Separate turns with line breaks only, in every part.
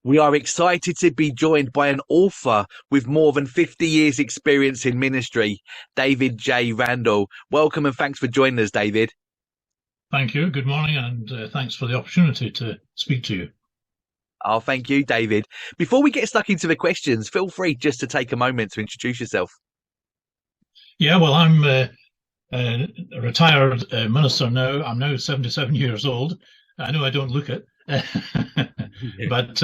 We are excited to be joined by an author with more than 50 years' experience in ministry, David J Randall. Welcome and thanks for joining us, David.
Thank you. Good morning, and thanks for the opportunity to speak to you.
Oh, thank you, David. Before we get stuck into the questions, feel free just to take a moment to introduce yourself.
Yeah, well, I'm a retired minister now. I'm now 77 years old. I know I don't look it, but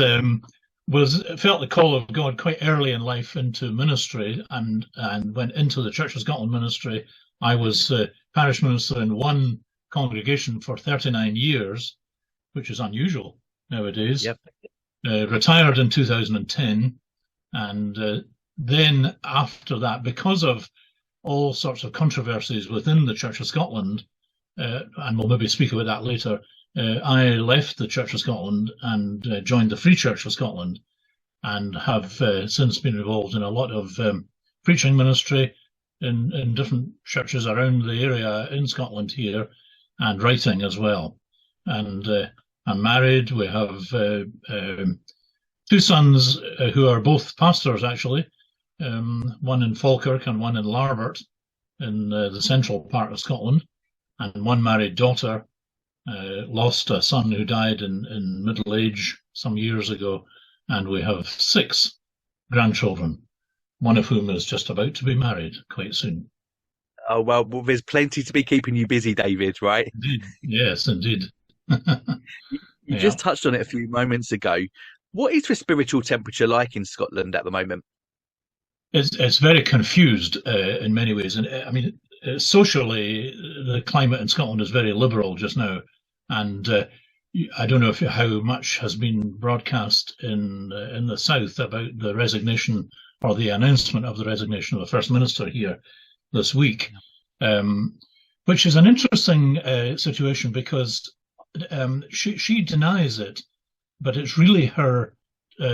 felt the call of God quite early in life into ministry, and went into the Church of Scotland ministry. I was parish minister in one congregation for 39 years, which is unusual nowadays.
Yep.
Retired in 2010, and then after that, because of all sorts of controversies within the Church of Scotland, and we'll maybe speak about that later, I left the Church of Scotland and joined the Free Church of Scotland, and have since been involved in a lot of preaching ministry in different churches around the area in Scotland here, and writing as well. And I'm married. We have two sons who are both pastors, actually, one in Falkirk and one in Larbert in the central part of Scotland, and one married daughter. Lost a son who died in middle age some years ago, and we have 6 grandchildren, one of whom is just about to be married quite soon.
Oh, well, there's plenty to be keeping you busy, David, right?
Indeed. Yes, indeed.
You just touched on it a few moments ago. What is the spiritual temperature like in Scotland at the moment?
It's very confused in many ways. And I mean, socially, the climate in Scotland is very liberal just now. And I don't know how much has been broadcast in the South about the resignation or the announcement of the resignation of the First Minister here this week, which is an interesting situation, because she denies it, but it's really her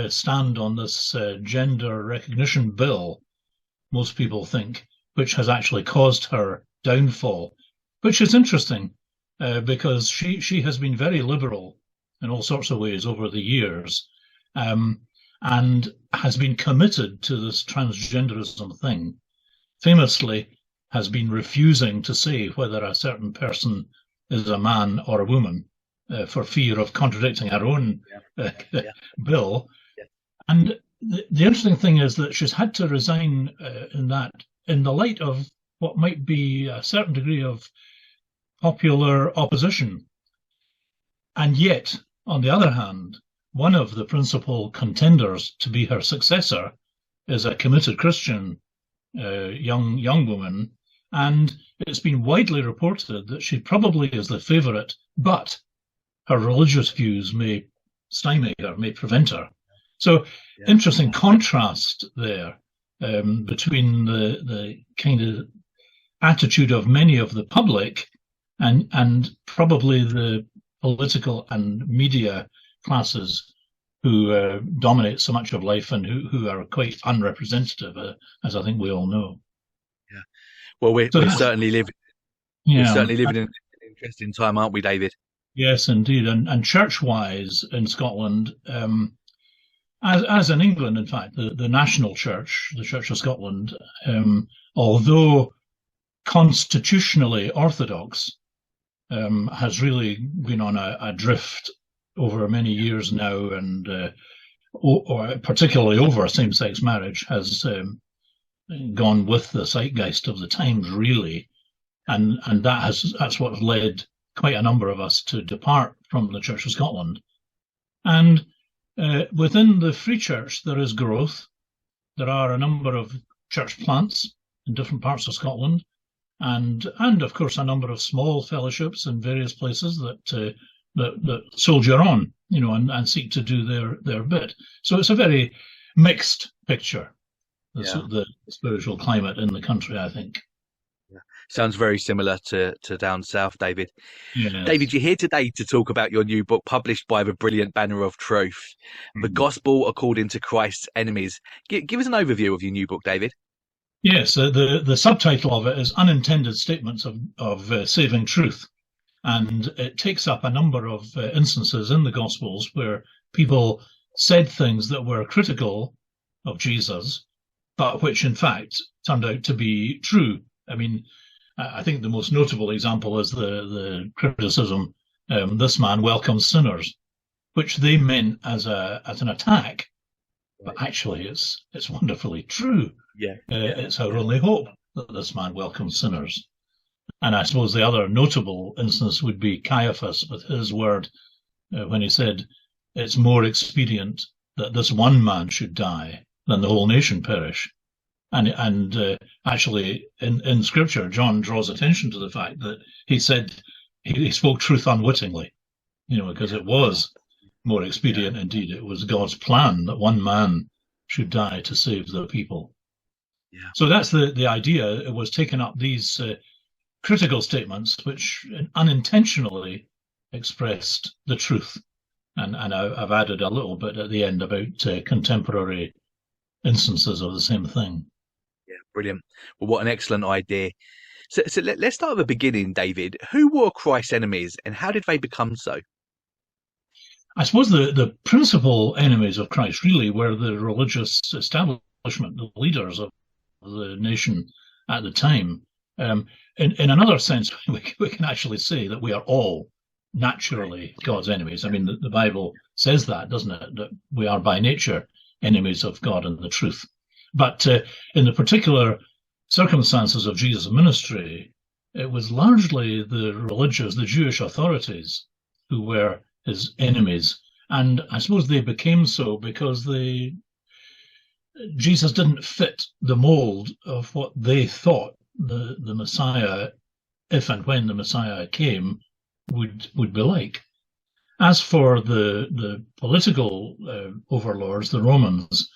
stand on this gender recognition bill, most people think, which has actually caused her downfall, which is interesting because she has been very liberal in all sorts of ways over the years, and has been committed to this transgenderism thing. Famously has been refusing to say whether a certain person is a man or a woman for fear of contradicting her own bill. Yeah. And the interesting thing is that she's had to resign in the light of what might be a certain degree of popular opposition. And yet, on the other hand, one of the principal contenders to be her successor is a committed Christian young woman, and it's been widely reported that she probably is the favourite, but her religious views may stymie her, may prevent her. So, interesting contrast there between the kind of attitude of many of the public and probably the political and media classes who dominate so much of life, and who are quite unrepresentative, as I think we all know.
Yeah. Well, we're certainly living. Yeah. We're certainly living in an interesting time, aren't we, David?
Yes, indeed. And church-wise in Scotland, as in England, in fact, the national church, the Church of Scotland, although constitutionally orthodox, has really been on a drift over many years now, and or particularly over same-sex marriage, has gone with the zeitgeist of the times, really, and that's what led quite a number of us to depart from the Church of Scotland. And within the Free Church, there is growth. There are a number of church plants in different parts of Scotland, and of course a number of small fellowships in various places that soldier on, and seek to do their bit. So it's a very mixed picture, the spiritual climate in the country, I think.
Yeah. Sounds very similar to down south, David.
Yes.
David, you're here today to talk about your new book published by the brilliant Banner of Truth, The Gospel According to Christ's Enemies. Give us an overview of your new book, David.
Yes, the subtitle of it is Unintended Statements of Saving Truth. And it takes up a number of instances in the Gospels where people said things that were critical of Jesus, but which in fact turned out to be true. I mean, I think the most notable example is the criticism, this man welcomes sinners, which they meant as an attack, but actually it's wonderfully true. It's our only hope that this man welcomes sinners. And I suppose the other notable instance would be Caiaphas with his word when he said, it's more expedient that this one man should die than the whole nation perish. And actually, in Scripture, John draws attention to the fact that he said he spoke truth unwittingly, because it was more expedient indeed. It was God's plan that one man should die to save the people.
Yeah.
So that's the idea. It was taking up these critical statements which unintentionally expressed the truth. And I've added a little bit at the end about contemporary instances of the same thing.
Yeah, brilliant. Well, what an excellent idea. So let's start at the beginning, David. Who were Christ's enemies and how did they become so?
I suppose the principal enemies of Christ really were the religious establishment, the leaders of the nation at the time. In another sense, we can actually say that we are all naturally God's enemies. I mean, the Bible says that, doesn't it? That we are by nature enemies of God and the truth. But in the particular circumstances of Jesus' ministry, it was largely the religious, the Jewish authorities who were his enemies. And I suppose they became so because Jesus didn't fit the mold of what they thought the Messiah, if and when the Messiah came, would be like. As for the political overlords, the Romans,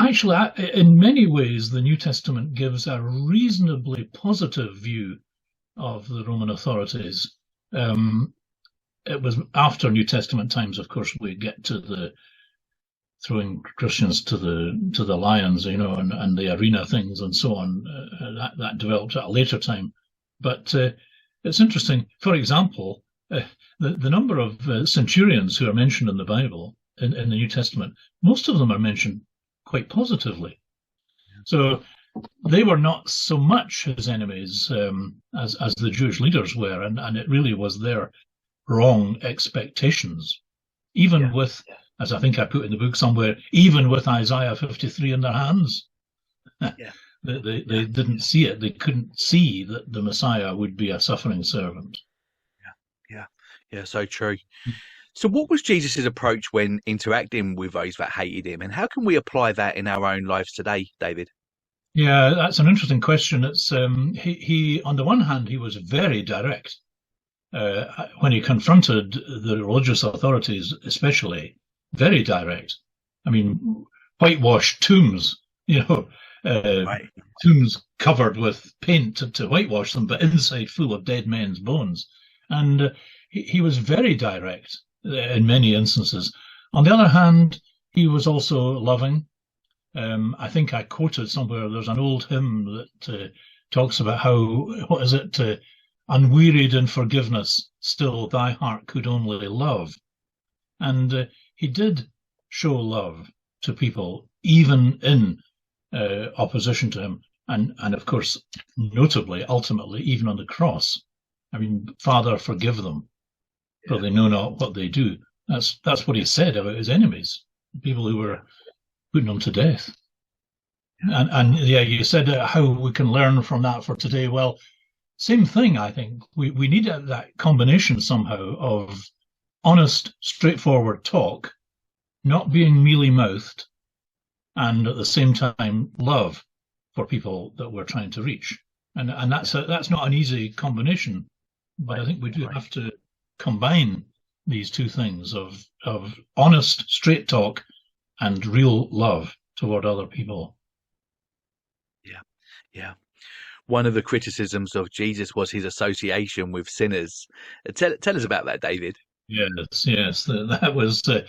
actually, in many ways, the New Testament gives a reasonably positive view of the Roman authorities. It was after New Testament times, of course, we get to the throwing Christians to the lions, and the arena things and so on. That developed at a later time. But it's interesting. For example, the number of centurions who are mentioned in the Bible, in the New Testament, most of them are mentioned quite positively. So they were not so much his enemies as the Jewish leaders were, and it really was their wrong expectations, even with, as I think I put in the book somewhere, even with Isaiah 53 in their hands. They didn't see it. They couldn't see that the Messiah would be a suffering servant.
Yeah, so true. So what was Jesus' approach when interacting with those that hated him, and how can we apply that in our own lives today, David?
Yeah, that's an interesting question. It's he on the one hand, he was very direct. When he confronted the religious authorities, especially, very direct. I mean, whitewashed tombs, tombs covered with paint to whitewash them, but inside full of dead men's bones. And he was very direct in many instances. On the other hand, he was also loving. I think I quoted somewhere, there's an old hymn that talks about how, unwearied in forgiveness, still thy heart could only love. And he did show love to people, even in opposition to him. And of course, notably, ultimately, even on the cross. I mean, Father, forgive them, for they know not what they do. That's what he said about his enemies, people who were putting them to death. And you said how we can learn from that for today. Well, same thing, I think. We need that combination somehow of honest, straightforward talk, not being mealy-mouthed, and at the same time, love for people that we're trying to reach. And that's not an easy combination, but I think we do have to combine these two things of honest, straight talk and real love toward other people.
Yeah. One of the criticisms of Jesus was his association with sinners. Tell us about that, David.
Yes. That was the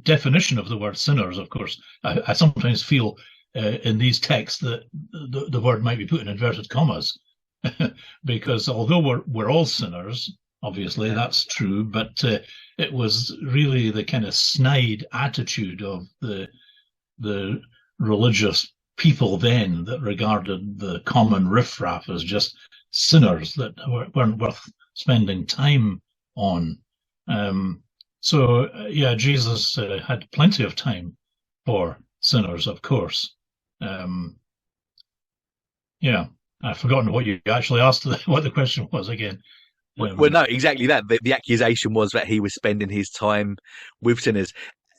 definition of the word sinners. Of course, I sometimes feel in these texts that the word might be put in inverted commas, because although we're all sinners, obviously, that's true, but it was really the kind of snide attitude of the religious people then that regarded the common riffraff as just sinners that weren't worth spending time on. So Jesus had plenty of time for sinners, of course. Yeah, I've forgotten what you actually asked, what the question was again.
Well, no, exactly that. The accusation was that he was spending his time with sinners.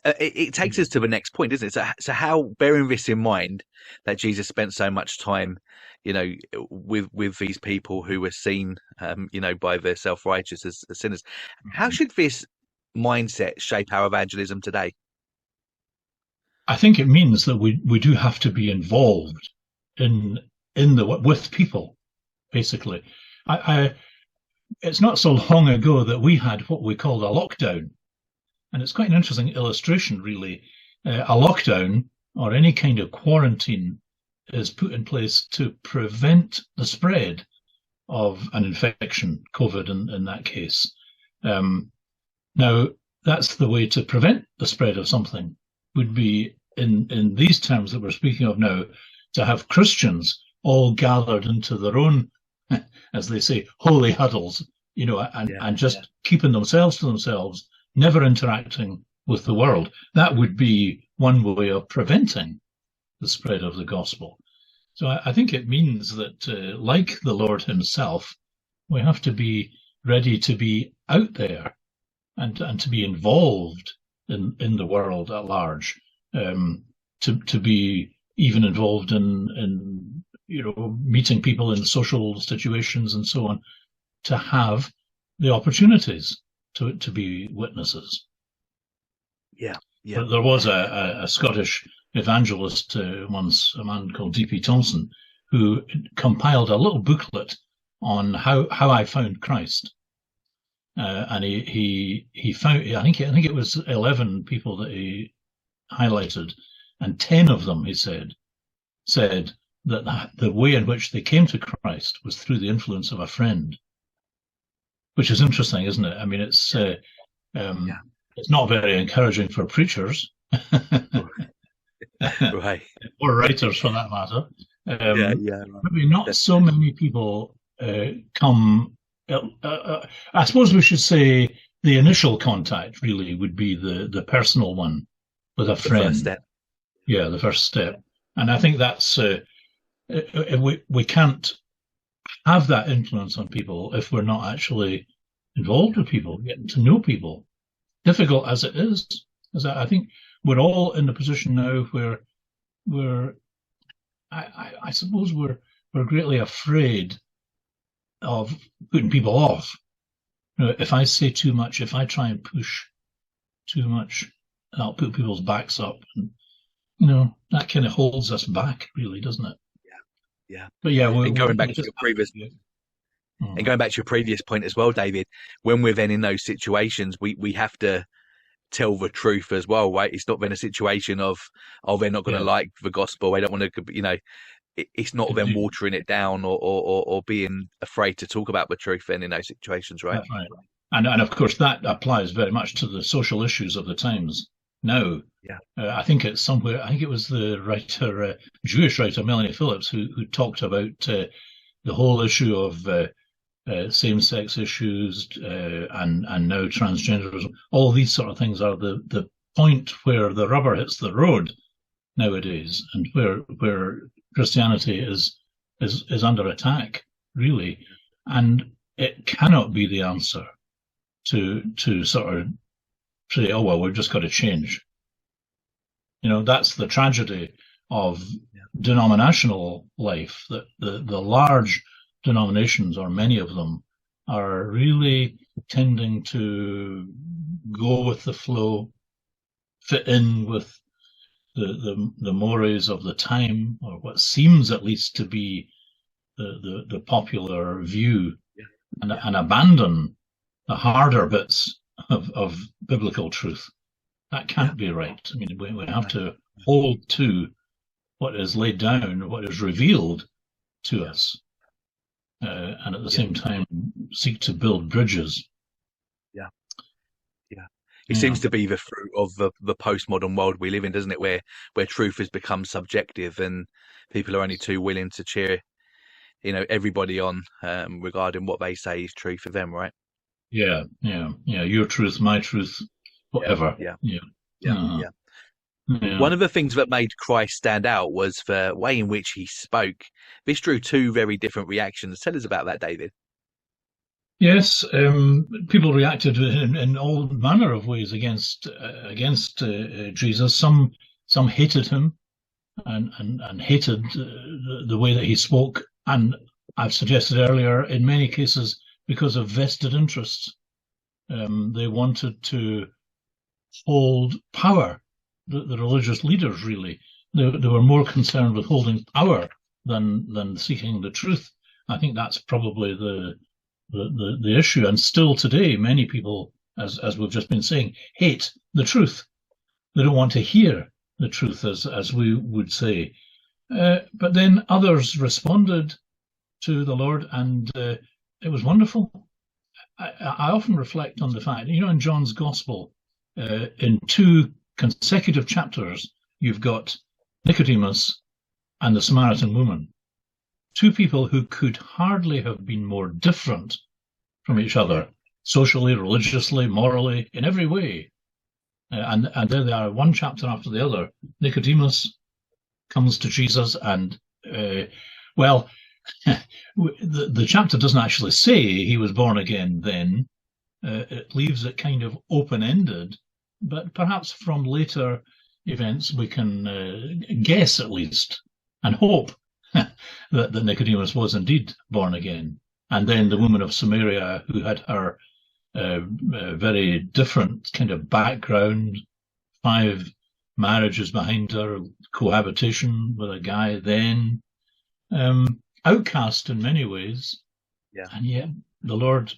It takes us to the next point, doesn't it? So how, bearing this in mind, that Jesus spent so much time, with these people who were seen, by the self-righteous as sinners, how should this mindset shape our evangelism today?
I think it means that we do have to be involved with people, basically. It's not so long ago that we had what we called a lockdown. And it's quite an interesting illustration, really. A lockdown or any kind of quarantine is put in place to prevent the spread of an infection, COVID in that case. Now, that's the way to prevent the spread of something, would be in these terms that we're speaking of now, to have Christians all gathered into their own, as they say, holy huddles, and just keeping themselves to themselves, never interacting with the world. That would be one way of preventing the spread of the gospel. So I think it means that, like the Lord himself, we have to be ready to be out there and to be involved in the world at large, to be even involved in meeting people in social situations and so on, to have the opportunities to be witnesses.
Yeah.
But there was a Scottish evangelist once, a man called D.P. Thompson, who compiled a little booklet on how I found Christ. And he found, I think it was 11 people that he highlighted, and 10 of them, he said that the way in which they came to Christ was through the influence of a friend. Which is interesting, isn't it? I mean, it's not very encouraging for preachers,
right,
or writers for that matter. Maybe not
Definitely.
so many people come. I suppose we should say the initial contact really would be the personal one with a friend.
The first step.
Yeah, the first step, and I think that's we can't have that influence on people if we're not actually involved with people, getting to know people. Difficult as it is, I think we're all in the position now where I suppose we're greatly afraid of putting people off. If I say too much, if I try and push too much, I'll put people's backs up, and that kind of holds us back, really, doesn't it?
Yeah.
But yeah,
and going back to your previous point as well, David, when we're then in those situations, we have to tell the truth as well, right? It's not then a situation of, they're not going to like the gospel, they don't want to, it's not them watering it down or being afraid to talk about the truth then in those situations, right?
That's right. And of course that applies very much to the social issues of the times now.
Yeah.
I think it's somewhere, I think it was the writer, Jewish writer Melanie Phillips, who talked about the whole issue of same-sex issues and now transgenderism. All these sort of things are the point where the rubber hits the road nowadays, and where Christianity is under attack, really. And it cannot be the answer to sort of say, oh, well, we've just got to change. That's the tragedy of denominational life, that the large denominations, or many of them, are really tending to go with the flow, fit in with the mores of the time, or what seems at least to be the popular view, and abandon the harder bits of biblical truth. That can't be right. I mean, we have to hold to what is laid down, what is revealed to us, and at the same time seek to build bridges
Yeah. It
Yeah,
seems to be the fruit of the postmodern world we live in, doesn't it? Where truth has become subjective and people are only too willing to cheer, everybody on regarding what they say is true for them, right?
yeah, yeah, yeah. Your truth, my truth,
Yeah,
whatever.
yeah,
Yeah,
yeah,
uh,
yeah.
yeah.
One of the things that made Christ stand out was the way in which he spoke. This drew two very different reactions. Tell us about that, David.
Yes, people reacted in all manner of ways against Jesus. Some hated him and hated the way that he spoke, and I've suggested earlier, in many cases, because of vested interests. They wanted to hold power. The religious leaders really they were more concerned with holding power than seeking the truth. I think that's probably the issue. And still today, many people, as we've just been saying, hate the truth. They don't want to hear the truth, as we would say. But then others responded to the Lord, and it was wonderful. I often reflect on the fact, in John's Gospel, in two consecutive chapters, you've got Nicodemus and the Samaritan woman, two people who could hardly have been more different from each other, socially, religiously, morally, in every way. And there they are, one chapter after the other. Nicodemus comes to Jesus, and well, the chapter doesn't actually say he was born again then. It leaves it kind of open-ended, but perhaps from later events we can guess at least and hope that Nicodemus was indeed born again. And then the woman of Samaria, who had her very different kind of background, 5 marriages behind her, cohabitation with a guy then, outcast in many ways,
Yeah.
and yet the Lord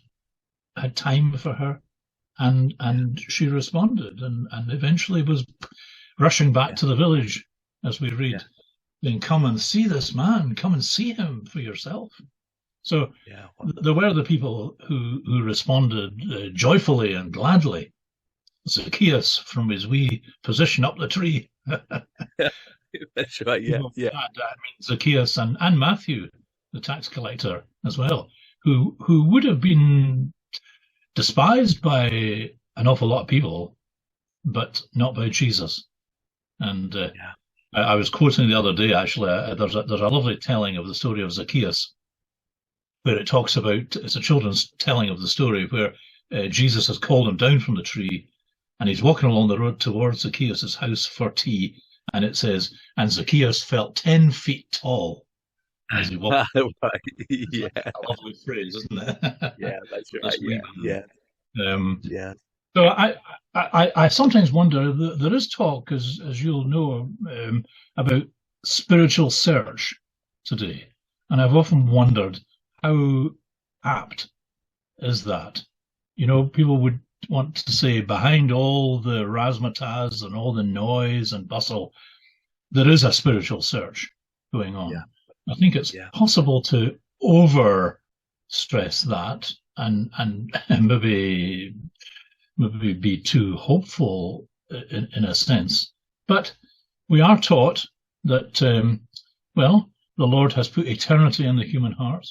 had time for her, and she responded, and eventually was rushing back to the village, as we read, then come and see this man, come and see him for yourself. So there were the people who responded joyfully and gladly. Zacchaeus, from his wee position up the tree.
That's right. Yeah, yeah.
I mean, Zacchaeus and Matthew, the tax collector, as well, who would have been despised by an awful lot of people, but not by Jesus. And I was quoting the other day, actually, there's a lovely telling of the story of Zacchaeus, where it talks about, it's a children's telling of the story where Jesus has called him down from the tree, and he's walking along the road towards Zacchaeus' house for tea, and it says, and Zacchaeus felt 10 feet tall as he walked.
Right. Yeah.
A lovely phrase, isn't it?
Yeah, that's right. Yeah. Yeah.
So I sometimes wonder, there is talk, as you'll know, about spiritual search today. And I've often wondered, how apt is that? People would want to say, behind all the razzmatazz and all the noise and bustle, there is a spiritual search going on. I think it's possible to over stress that and maybe be too hopeful in a sense. But we are taught that, the Lord has put eternity in the human heart.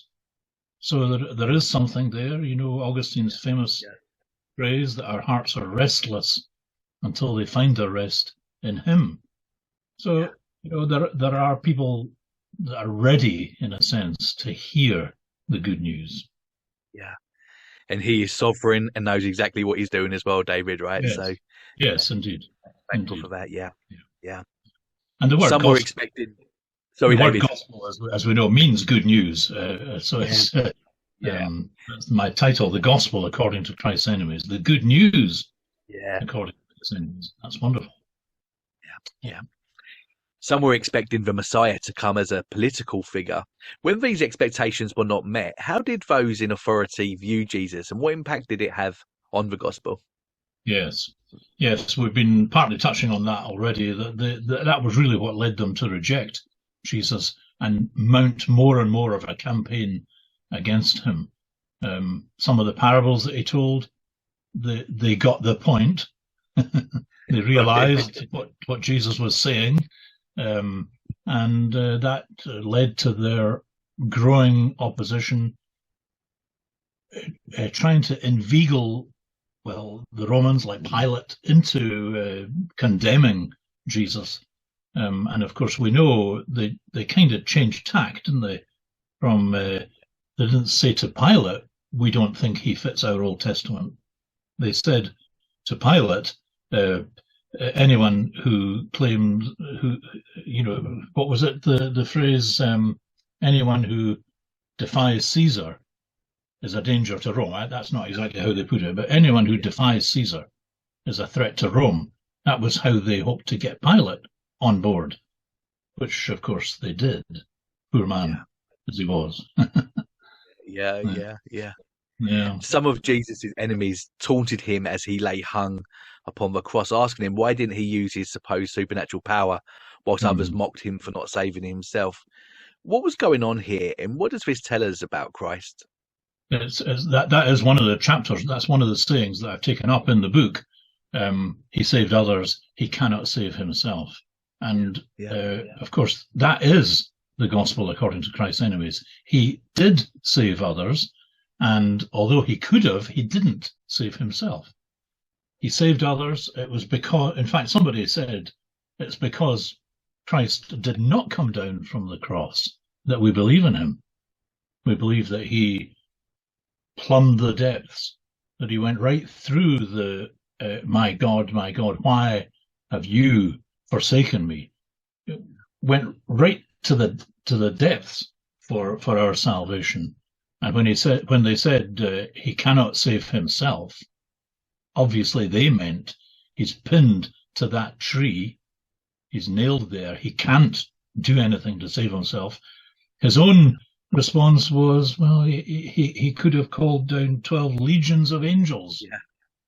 So there is something there. Augustine's famous phrase that our hearts are restless until they find their rest in Him. So, there are people that are ready, in a sense, to hear the good news.
Yeah. And He is sovereign and knows exactly what He's doing as well, David, right?
Yes.
So,
yes, indeed.
Thankful for that. Yeah.
And the word
some
gospel,
were expected. Sorry,
the
David.
word gospel, as we know, means good news. So it's that's my title, The Gospel According to Christ's Enemies. The good news according to His enemies. That's wonderful.
Yeah. Some were expecting the Messiah to come as a political figure. When these expectations were not met, how did those in authority view Jesus, and what impact did it have on the gospel?
Yes, we've been partly touching on that already. That was really what led them to reject Jesus and mount more and more of a campaign against him. Some of the parables that he told they got the point. They realized what Jesus was saying, and that led to their growing opposition, trying to inveigle, the Romans, like Pilate, into condemning Jesus. And of course, we know they kind of changed tack, didn't they? They didn't say to Pilate, "We don't think he fits our Old Testament." They said to Pilate, anyone who claimed, what was it? The phrase, anyone who defies Caesar is a danger to Rome. That's not exactly how they put it, but anyone who defies Caesar is a threat to Rome. That was how they hoped to get Pilate on board, which of course they did. Poor man, as he was.
Yeah. Some of Jesus' enemies taunted him as he lay hung upon the cross, asking him why didn't he use his supposed supernatural power, whilst others mocked him for not saving himself. What was going on here, and what does this tell us about Christ?
That is one of the chapters. That's one of the sayings that I've taken up in the book. He saved others, he cannot save himself. And of course, that is the gospel according to Christ's enemies. He did save others, and although he could have, he didn't save himself. He saved others. It was because, in fact, somebody said it's because Christ did not come down from the cross that we believe in him. We believe that he plumbed the depths, that he went right through the my God, why have you forsaken me? It went right to the depths for our salvation. And when they said he cannot save himself, obviously they meant he's pinned to that tree, he's nailed there, he can't do anything to save himself. His own response was, he could have called down 12 legions of angels.
Yeah.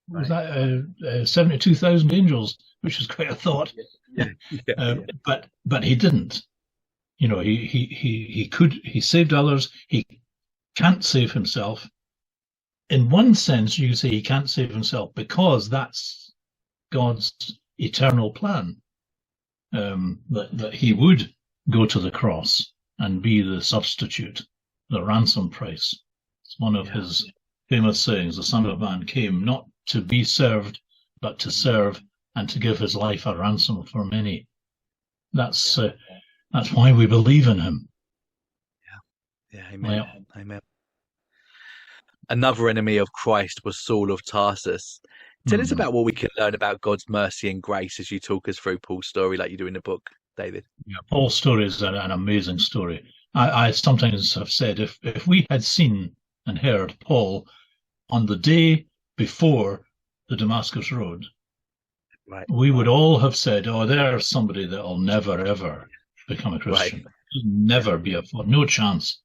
Was that 72,000 angels, which is quite a thought. But he didn't. He saved others. He can't save himself. In one sense, you say he can't save himself because that's God's eternal plan, that he would go to the cross and be the substitute, the ransom price. It's one of his famous sayings, the Son of Man came not to be served, but to serve and to give his life a ransom for many. That's why we believe in him.
Amen. Another enemy of Christ was Saul of Tarsus. Tell us about what we can learn about God's mercy and grace as you talk us through Paul's story like you do in the book, David.
Yeah, Paul's story is an amazing story. I sometimes have said if we had seen and heard Paul on the day before the Damascus Road, we would all have said, oh, there's somebody that will never, ever become a Christian. Never be no chance.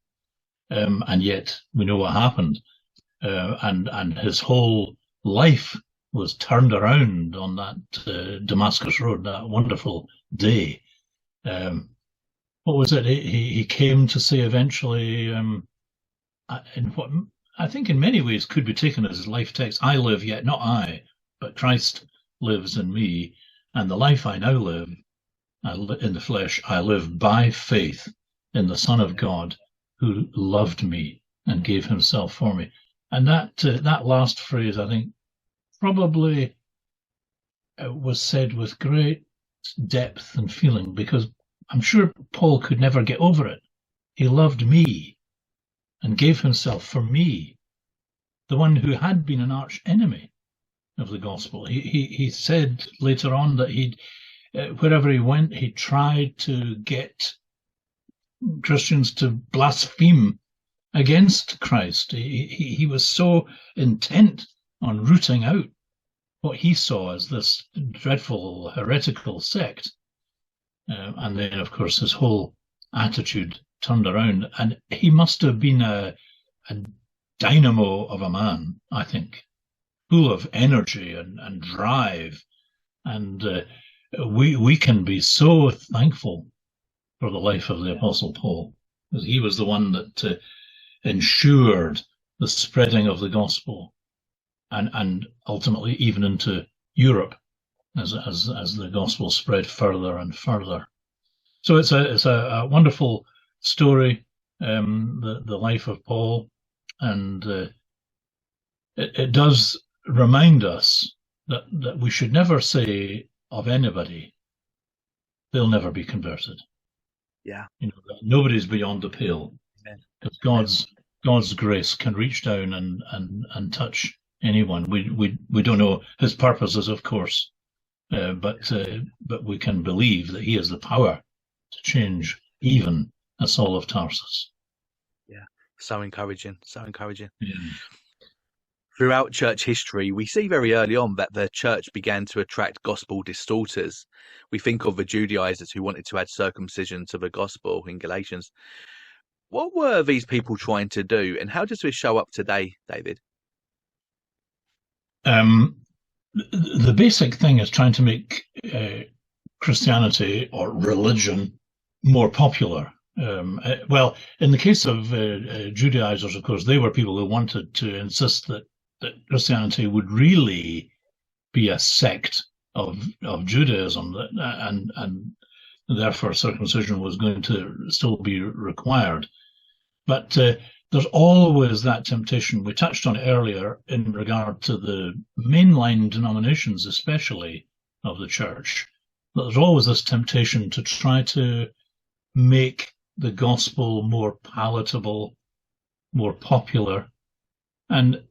And yet we know what happened. And his whole life was turned around on that Damascus Road, that wonderful day. What was it? He came to say eventually, in what I think in many ways could be taken as his life text, I live, yet not I, but Christ lives in me, and the life I now live in the flesh, I live by faith in the Son of God who loved me and gave himself for me. And that last phrase, I think, probably was said with great depth and feeling, because I'm sure Paul could never get over it. He loved me and gave himself for me, the one who had been an arch enemy of the gospel. He said later on that wherever he went, he tried to get Christians to blaspheme against Christ. He was so intent on rooting out what he saw as this dreadful heretical sect. And then, of course, his whole attitude turned around. And he must have been a dynamo of a man, I think, full of energy and drive. And we can be so thankful for the life of the Apostle Paul, because he was the one that ensured the spreading of the gospel and ultimately even into Europe as the gospel spread further and further. So it's a wonderful story, the life of Paul, and it does remind us that we should never say of anybody they'll never be converted.
Yeah.
Nobody's beyond the pale. Because God's grace can reach down and touch anyone. We don't know his purposes, of course, but we can believe that he has the power to change even a Saul of Tarsus.
Yeah, so encouraging, so encouraging.
Yeah.
Throughout church history, we see very early on that the church began to attract gospel distorters. We think of the Judaizers who wanted to add circumcision to the gospel in Galatians. What were these people trying to do, and how does this show up today, David?
The basic thing is trying to make Christianity or religion more popular. Well, in the case of Judaizers, of course, they were people who wanted to insist that Christianity would really be a sect of Judaism, and therefore circumcision was going to still be required. But there's always that temptation. We touched on it earlier in regard to the mainline denominations, especially of the church. But there's always this temptation to try to make the gospel more palatable, more popular. And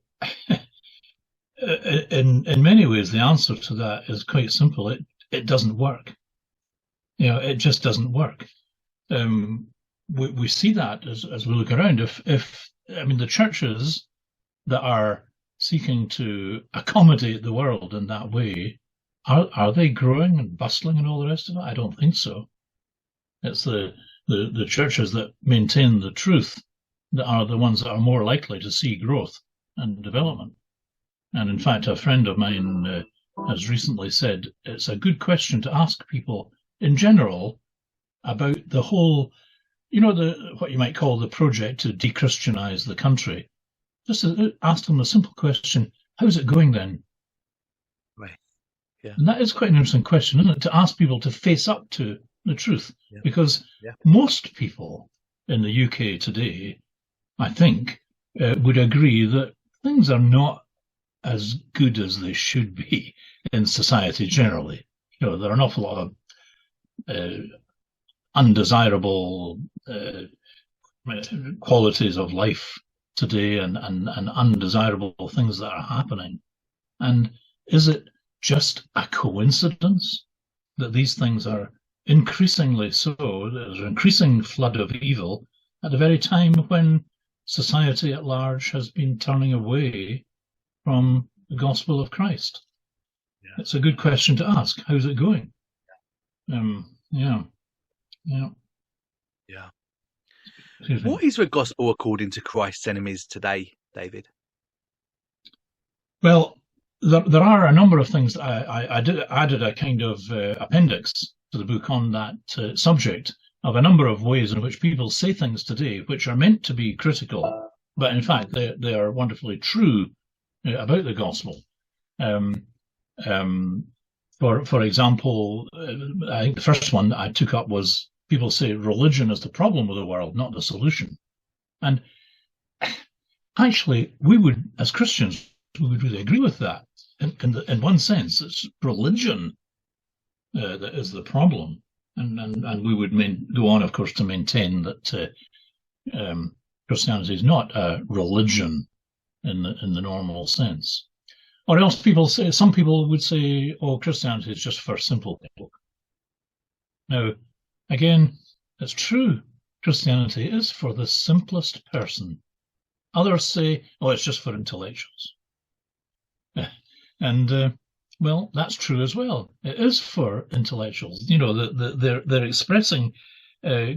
in many ways, the answer to that is quite simple. It doesn't work. It just doesn't work. We see that as we look around. If the churches that are seeking to accommodate the world in that way, are they growing and bustling and all the rest of it? I don't think so. It's the churches that maintain the truth that are the ones that are more likely to see growth and development. And in fact, a friend of mine has recently said it's a good question to ask people in general about the whole, what you might call the project to de-Christianize the country. Just ask them a simple question: how's it going then?
Right. Yeah.
And that is quite an interesting question, isn't it? To ask people to face up to the truth, because most people in the UK today, I think, would agree that things are not as good as they should be in society generally. There are an awful lot of undesirable qualities of life today and undesirable things that are happening. And is it just a coincidence that these things are increasingly so? There's an increasing flood of evil at the very time when society at large has been turning away from the gospel of Christ. Yeah. It's a good question to ask. How's it going? Yeah.
What is the gospel according to Christ's enemies today, David?
Well, there are a number of things. I added a kind of appendix to the book on that subject of a number of ways in which people say things today which are meant to be critical, but in fact they are wonderfully true about the gospel. For example, I think the first one I took up was people say religion is the problem with the world, not the solution. And actually, we would, as Christians, we would really agree with that. In one sense, it's religion that is the problem. And we would go on, of course, to maintain that Christianity is not a religion in the normal sense. Or else some people would say, oh, Christianity is just for simple people. Now, again, it's true. Christianity is for the simplest person. Others say, oh, it's just for intellectuals. And, well, that's true as well. It is for intellectuals. They're expressing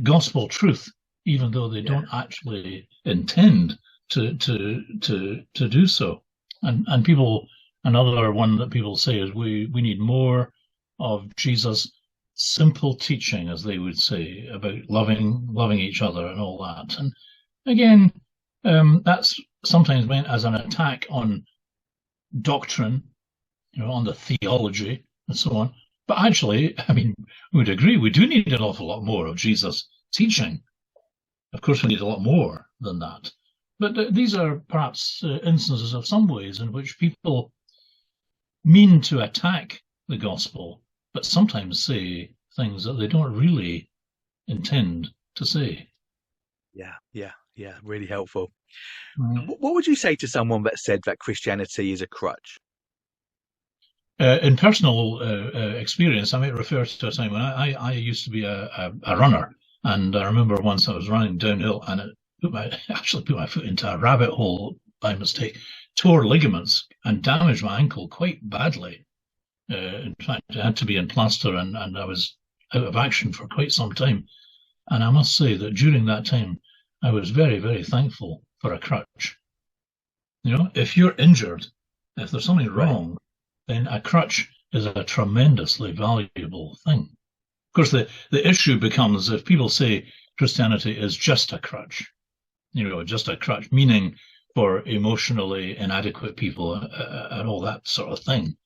gospel truth, even though they don't actually intend to do so. And people, another one that people say is we need more of Jesus' simple teaching, as they would say, about loving each other and all that. And again, that's sometimes meant as an attack on doctrine, on the theology and so on. But actually, I mean, we would agree we do need an awful lot more of Jesus' teaching. Of course, we need a lot more than that. But these are perhaps instances of some ways in which people mean to attack the gospel, but sometimes say things that they don't really intend to say.
Yeah. Really helpful. What would you say to someone that said that Christianity is a crutch?
In personal experience, I might refer to a time when I used to be a runner, and I remember once I was running downhill and it actually put my foot into a rabbit hole by mistake, tore ligaments and damaged my ankle quite badly. In fact, it had to be in plaster, and I was out of action for quite some time. And I must say that during that time, I was very, very thankful for a crutch. If you're injured, if there's something wrong, then a crutch is a tremendously valuable thing. Of course, the issue becomes if people say Christianity is just a crutch, just a crutch, meaning for emotionally inadequate people and all that sort of thing.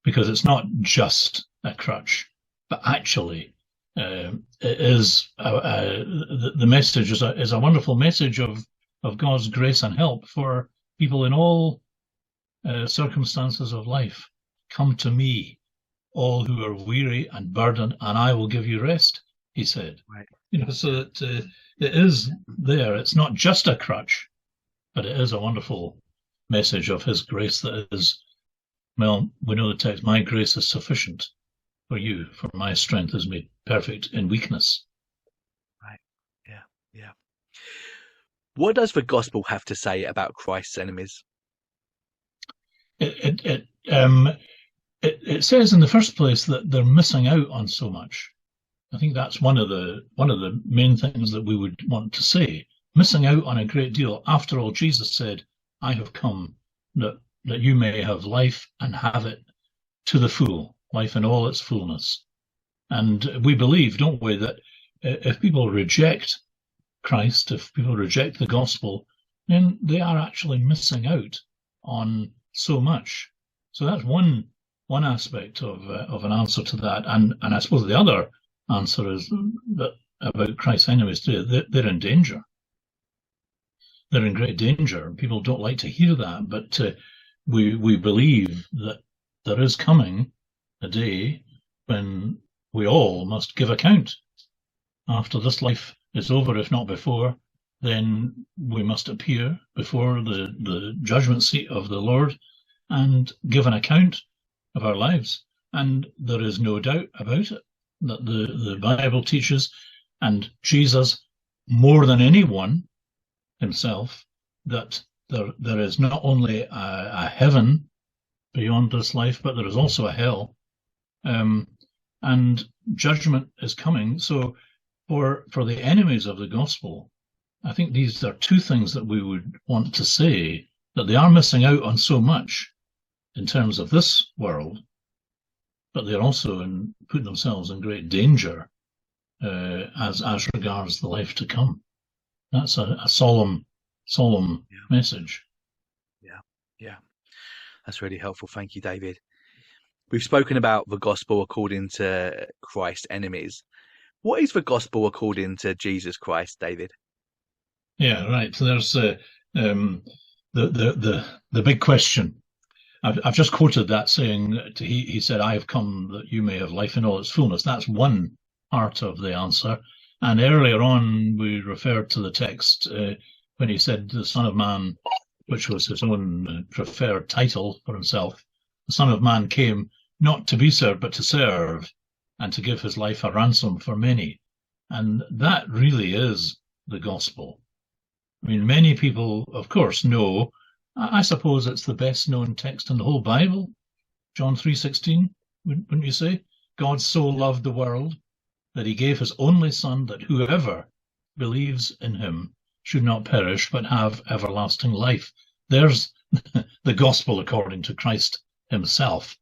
Because it's not just a crutch, but actually it is the message is a wonderful message of God's grace and help for people in all circumstances of life. Come to me, all who are weary and burdened, and I will give you rest, he said.
Right.
So that it is there. It's not just a crutch, but it is a wonderful message of his grace that is, well, we know the text, my grace is sufficient for you, for my strength is made perfect in weakness.
Right. Yeah. What does the gospel have to say about Christ's enemies?
It says in the first place that they're missing out on so much. I think that's one of the main things that we would want to say. Missing out on a great deal. After all, Jesus said, I have come that you may have life and have it to the full, life in all its fullness. And we believe, don't we, that if people reject Christ, if people reject the gospel, then they are actually missing out on so much. So that's one aspect of an answer to that. And I suppose the other answer is that about Christ's enemies too. They're in danger. They're in great danger. People don't like to hear that, but we believe that there is coming a day when we all must give account. After this life is over, if not before, then we must appear before the judgment seat of the Lord and give an account of our lives. And there is no doubt about it that the Bible teaches, and Jesus, more than anyone himself, that there is not only a heaven beyond this life, but there is also a hell. And judgment is coming. So for the enemies of the gospel, I think these are two things that we would want to say, that they are missing out on so much in terms of this world, but they're also putting themselves in great danger as regards the life to come. That's a solemn message.
Yeah. That's really helpful. Thank you, David. We've spoken about the gospel according to Christ's enemies. What is the gospel according to Jesus Christ, David?
Yeah, right. So there's the big question. I've just quoted that saying that he said, I have come that you may have life in all its fullness. That's one part of the answer. And earlier on, we referred to the text when he said the Son of Man, which was his own preferred title for himself. The Son of Man came not to be served, but to serve and to give his life a ransom for many. And that really is the gospel. I mean, many people, of course, know, I suppose it's the best known text in the whole Bible, John 3:16, wouldn't you say? God so loved the world that he gave his only Son, that whoever believes in him should not perish, but have everlasting life. There's the gospel according to Christ himself,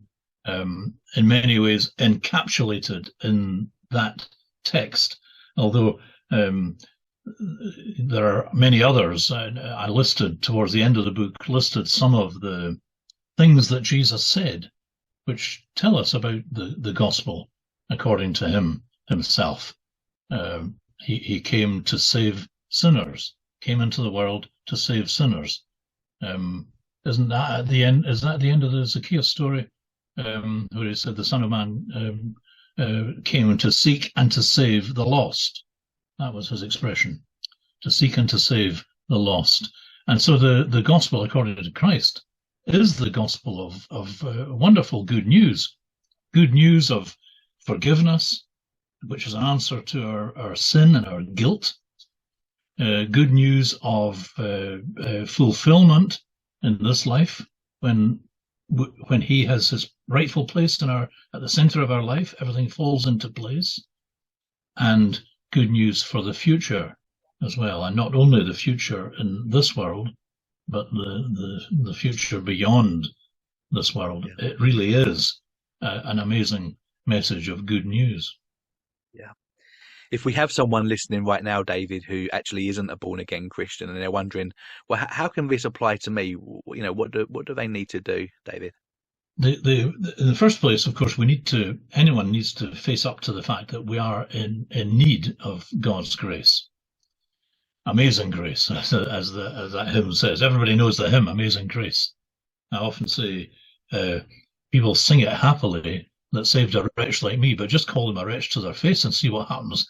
in many ways encapsulated in that text, although there are many others. I listed towards the end of the book, listed some of the things that Jesus said, which tell us about the gospel according to himself. He came to save sinners, came into the world to save sinners. Isn't that at the end? Is that the end of the Zacchaeus story, where he said the Son of Man came to seek and to save the lost? That was his expression, to seek and to save the lost. And so the gospel according to Christ is the gospel of wonderful good news of forgiveness, which is an answer to our sin and our guilt. Good news of fulfillment in this life, when he has his rightful place at the center of our life, everything falls into place. And good news for the future as well, and not only the future in this world, but the future beyond this world. Yeah. It really is an amazing message of good news.
Yeah. If we have someone listening right now, David, who actually isn't a born-again Christian, and they're wondering, well, how can this apply to me? You know, what do they need to do, David?
In the first place, of course, anyone needs to face up to the fact that we are in need of God's grace. Amazing grace, as that hymn says. Everybody knows the hymn, Amazing Grace. I often say people sing it happily, that saved a wretch like me, but just call them a wretch to their face and see what happens.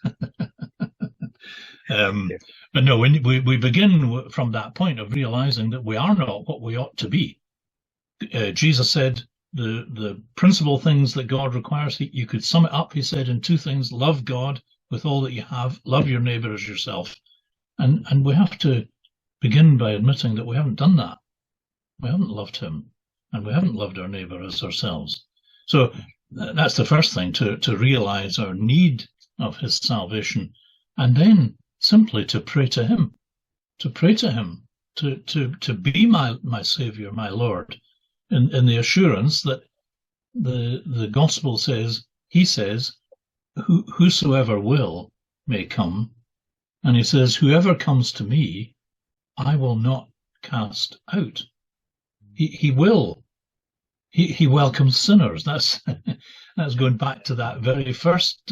But no, we begin from that point of realizing that we are not what we ought to be. Jesus said the principal things that God requires, you could sum it up, he said, in two things: love God with all that you have, love your neighbor as yourself. And we have to begin by admitting that we haven't done that. We haven't loved him, and we haven't loved our neighbor as ourselves. So that's the first thing, to realize our need of his salvation, and then simply to pray to him, to be my Savior, my Lord, in the assurance that the gospel says, he says, whosoever will may come. And he says, whoever comes to me, I will not cast out. He will. He welcomes sinners. That's going back to that very first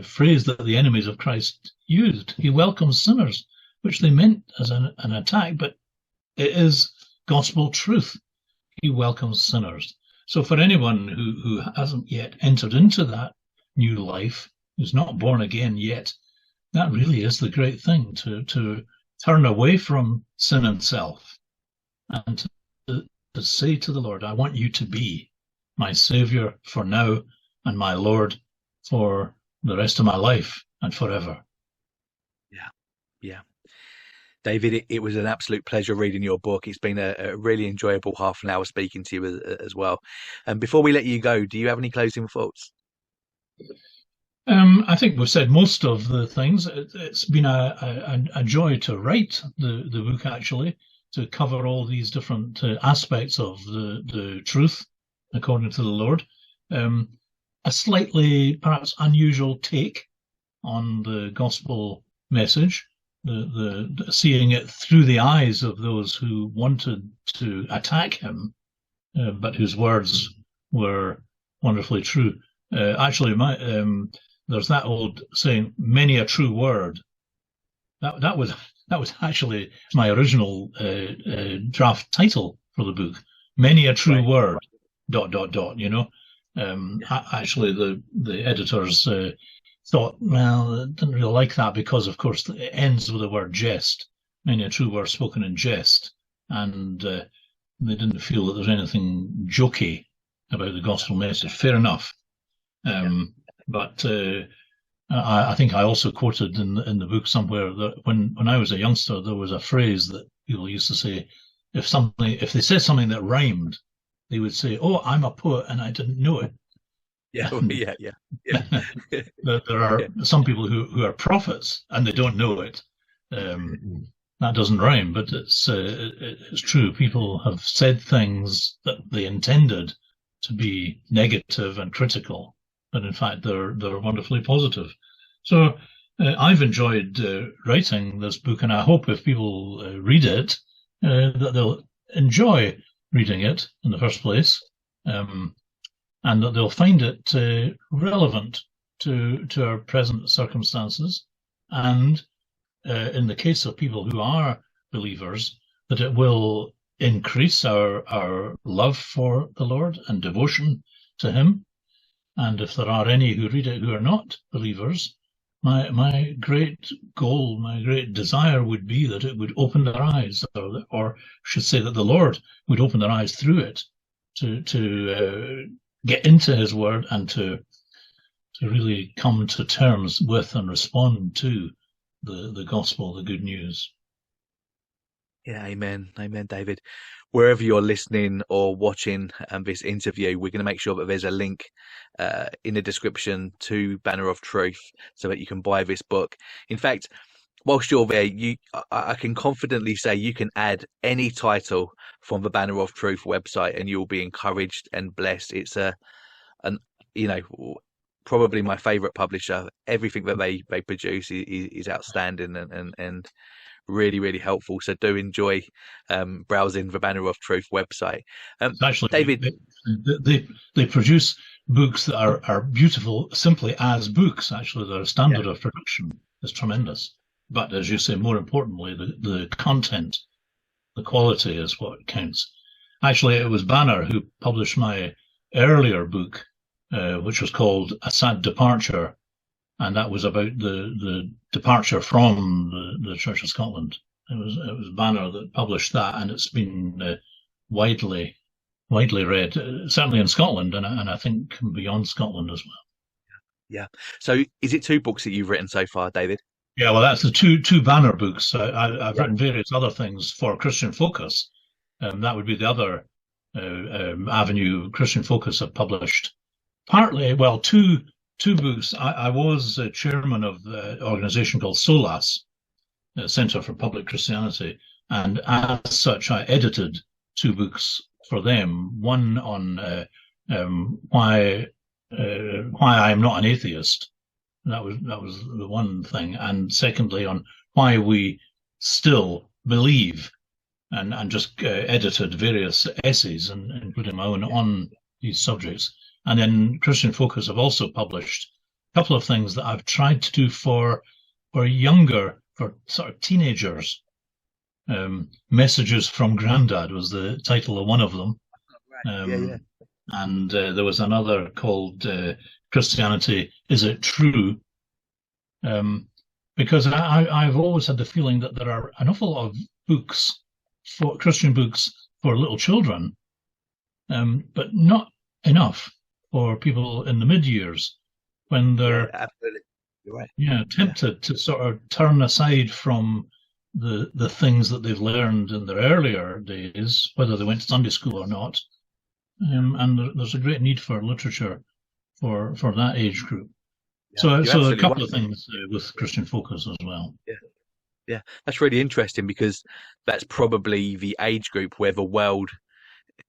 phrase that the enemies of Christ used. He welcomes sinners, which they meant as an attack, but it is gospel truth. He welcomes sinners. So for anyone who hasn't yet entered into that new life, who's not born again yet, that really is the great thing, to turn away from sin and self and to say to the Lord, I want you to be my Savior for now and my Lord for the rest of my life and forever.
Yeah. David, it was an absolute pleasure reading your book. It's been a really enjoyable half an hour speaking to you as well. And before we let you go, do you have any closing thoughts?
I think we've said most of the things. It's been a joy to write the book, actually, to cover all these different aspects of the truth according to the Lord. A slightly, perhaps, unusual take on the gospel message, the seeing it through the eyes of those who wanted to attack him, but whose words were wonderfully true. Actually, there's that old saying, many a true word. That was actually my original draft title for the book. Many a true word, ... You know, actually the editors thought, well, didn't really like that because, of course, it ends with the word jest. Many a true word spoken in jest, and they didn't feel that there's anything jokey about the gospel message. Fair enough. But I think I also quoted in the book somewhere that when I was a youngster, there was a phrase that people used to say, if they said something that rhymed, they would say, "Oh, I'm a poet and I didn't know it."
Yeah.
There are some people who are prophets and they don't know it. That doesn't rhyme, but it's true. People have said things that they intended to be negative and critical, but in fact they're wonderfully positive. So I've enjoyed writing this book, and I hope if people read it, that they'll enjoy reading it in the first place, and that they'll find it relevant to our present circumstances, and in the case of people who are believers, that it will increase our love for the Lord and devotion to Him. And if there are any who read it who are not believers, my great goal, my great desire would be that it would open their eyes, or should say that the Lord would open their eyes through it to get into His Word and to really come to terms with and respond to the gospel, the good news.
Yeah, amen. Amen, David. Wherever you're listening or watching this interview, we're going to make sure that there's a link in the description to Banner of Truth so that you can buy this book. In fact, whilst you're there, I can confidently say you can add any title from the Banner of Truth website and you'll be encouraged and blessed. It's probably my favorite publisher. Everything that they produce is outstanding and really, really helpful. So do enjoy browsing the Banner of Truth website.
Actually,
David,
they produce books that are beautiful simply as books. Actually, their standard of production is tremendous. But as you say, more importantly, the content, the quality is what counts. Actually, it was Banner who published my earlier book, which was called A Sad Departure, and that was about the departure from the Church of Scotland. It was Banner that published that, and it's been widely read, certainly in Scotland, and I think beyond Scotland as well.
Yeah. So, is it 2 books that you've written so far, David?
Yeah, well, that's the two Banner books. I've written various other things for Christian Focus. That would be the other avenue. Christian Focus have published partly, well, two books. I was chairman of the organization called SOLAS, Centre for Public Christianity, and as such, I edited 2 books for them. One on why I am not an atheist. That was the one thing, and secondly on why we still believe, and just edited various essays, and including my own on these subjects. And then Christian Focus have also published a couple of things that I've tried to do for younger, for sort of teenagers. Messages from Grandad was the title of one of them. And there was another called Christianity, Is It True? Because I've always had the feeling that there are an awful lot of books, for Christian books for little children, but not enough for people in the mid-years when they're
absolutely. You're right.
Tempted to sort of turn aside from the things that they've learned in their earlier days, whether they went to Sunday school or not. And there's a great need for literature for that age group. So a couple of things with Christian Focus as well.
Yeah, that's really interesting because that's probably the age group where the world,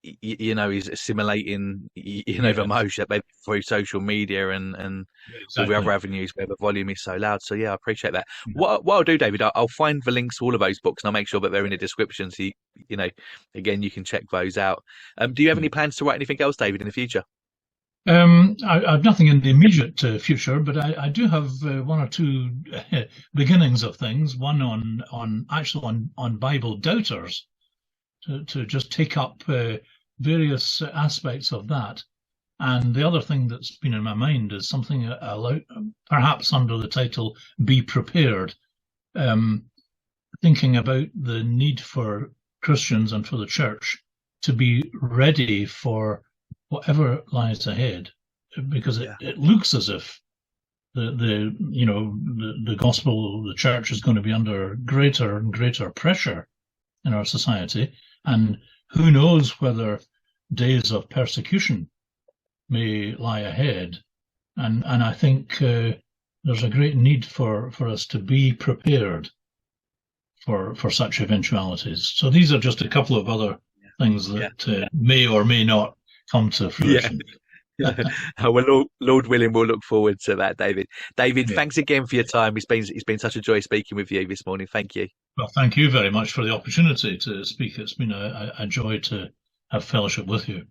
is assimilating, the most through social media and all the other avenues where the volume is so loud. So yeah, I appreciate that. What I'll do, David, I'll find the links to all of those books and I'll make sure that they're in the description. So again, you can check those out. Do you have any plans to write anything else, David, in the future?
I've nothing in the immediate future, but I do have 1 or 2 beginnings of things. One on Bible doubters, to just take up various aspects of that. And the other thing that's been in my mind is something perhaps under the title Be Prepared, thinking about the need for Christians and for the church to be ready for whatever lies ahead, because it looks as if the gospel, the church is going to be under greater and greater pressure in our society, and who knows whether days of persecution may lie ahead. And I think there's a great need for us to be prepared for such eventualities. So these are just a couple of other things that may or may not come to fruition.
Well, Lord willing, we'll look forward to that, David. David,
Yeah.
thanks again for your time. It's been such a joy speaking with you this morning. Thank you.
Well, thank you very much for the opportunity to speak. It's been a joy to have fellowship with you.